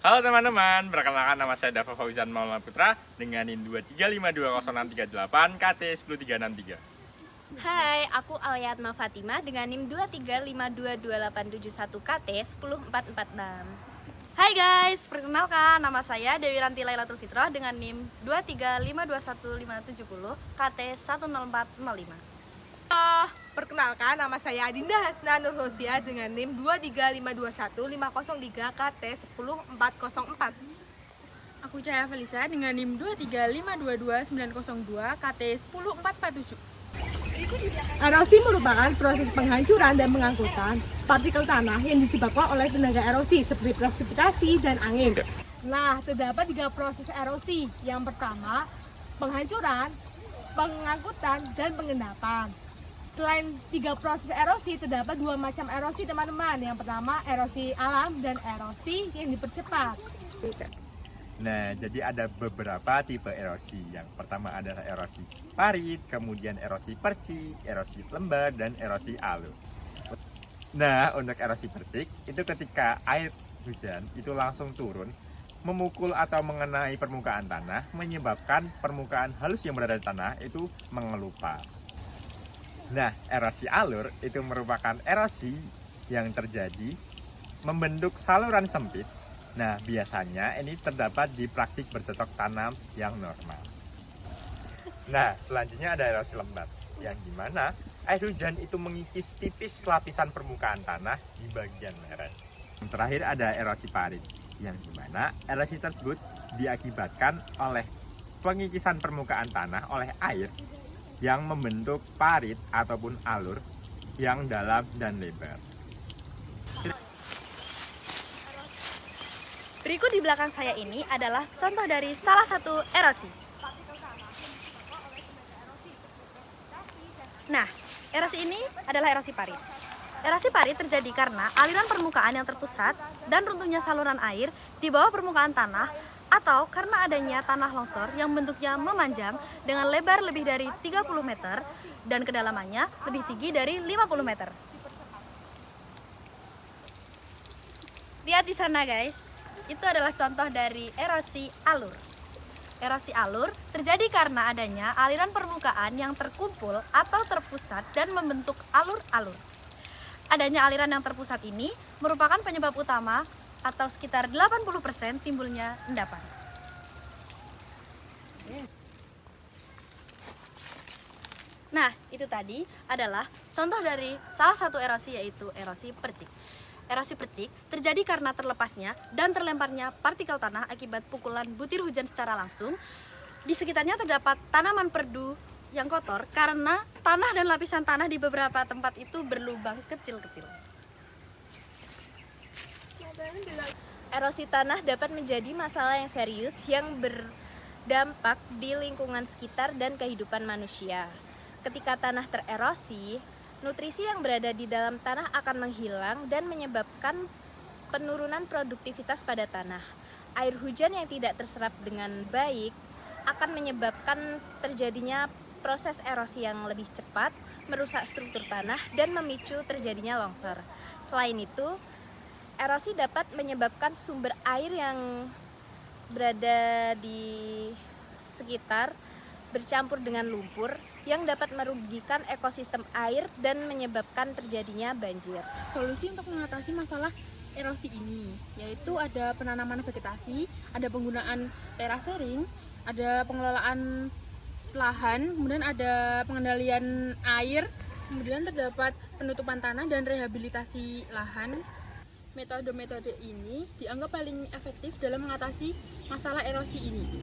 Halo teman-teman, perkenalkan nama saya Dava Fauzan Maulana Putra dengan NIM 235200638 KT 10363. Hai, aku Alyatma Fatimah dengan NIM 235222871 KT 10446. Hai guys, perkenalkan nama saya Dewi Ranti Lailatul Fitrah dengan NIM 235215570 KT 10405. Perkenalkan, nama saya Adinda Hasna Nur Hosia dengan NIM 235215003 KT 10404. Aku Cahaya Felisa dengan NIM 235222902 KT 10447. Erosi merupakan proses penghancuran dan pengangkutan partikel tanah yang disebabkan oleh tenaga erosi seperti presipitasi dan angin. Nah, terdapat 3 proses erosi. Yang pertama, penghancuran, pengangkutan, dan pengendapan. Selain 3 proses erosi, terdapat 2 macam erosi teman-teman. Yang pertama, erosi alam dan erosi yang dipercepat. Nah, jadi ada beberapa tipe erosi. Yang pertama adalah erosi parit, kemudian erosi percik, erosi lembar, dan erosi alur. Nah, untuk erosi percik, itu ketika air hujan itu langsung turun, memukul atau mengenai permukaan tanah, menyebabkan permukaan halus yang berada di tanah itu mengelupas. Nah, erosi alur itu merupakan erosi yang terjadi membentuk saluran sempit. Nah, biasanya ini terdapat di praktik bercocok tanam yang normal. Nah, selanjutnya ada erosi lembat, yang dimana air hujan itu mengikis tipis lapisan permukaan tanah di bagian lereng. Yang terakhir ada erosi parit, yang dimana erosi tersebut diakibatkan oleh pengikisan permukaan tanah oleh air yang membentuk parit ataupun alur yang dalam dan lebar. Berikut di belakang saya ini adalah contoh dari salah satu erosi. Nah, erosi ini adalah erosi parit. Erosi parit terjadi karena aliran permukaan yang terpusat dan runtuhnya saluran air di bawah permukaan tanah, atau karena adanya tanah longsor yang bentuknya memanjang dengan lebar lebih dari 30 meter dan kedalamannya lebih tinggi dari 50 meter. Lihat di sana guys, itu adalah contoh dari erosi alur. Erosi alur terjadi karena adanya aliran permukaan yang terkumpul atau terpusat dan membentuk alur-alur. Adanya aliran yang terpusat ini merupakan penyebab utama atau sekitar 80% timbulnya endapan. Nah, itu tadi adalah contoh dari salah satu erosi, yaitu erosi percik. Erosi percik terjadi karena terlepasnya dan terlemparnya partikel tanah akibat pukulan butir hujan secara langsung. Di sekitarnya terdapat tanaman perdu yang kotor karena tanah dan lapisan tanah di beberapa tempat itu berlubang kecil-kecil. Erosi tanah dapat menjadi masalah yang serius yang berdampak di lingkungan sekitar dan kehidupan manusia. Ketika tanah tererosi, nutrisi yang berada di dalam tanah akan menghilang dan menyebabkan penurunan produktivitas pada tanah. Air hujan yang tidak terserap dengan baik akan menyebabkan terjadinya proses erosi yang lebih cepat, merusak struktur tanah, dan memicu terjadinya longsor. Selain itu, erosi dapat menyebabkan sumber air yang berada di sekitar bercampur dengan lumpur yang dapat merugikan ekosistem air dan menyebabkan terjadinya banjir. Solusi untuk mengatasi masalah erosi ini yaitu ada penanaman vegetasi, ada penggunaan terasering, ada pengelolaan lahan, kemudian ada pengendalian air, kemudian terdapat penutupan tanah dan rehabilitasi lahan. Metode-metode ini dianggap paling efektif dalam mengatasi masalah erosi ini.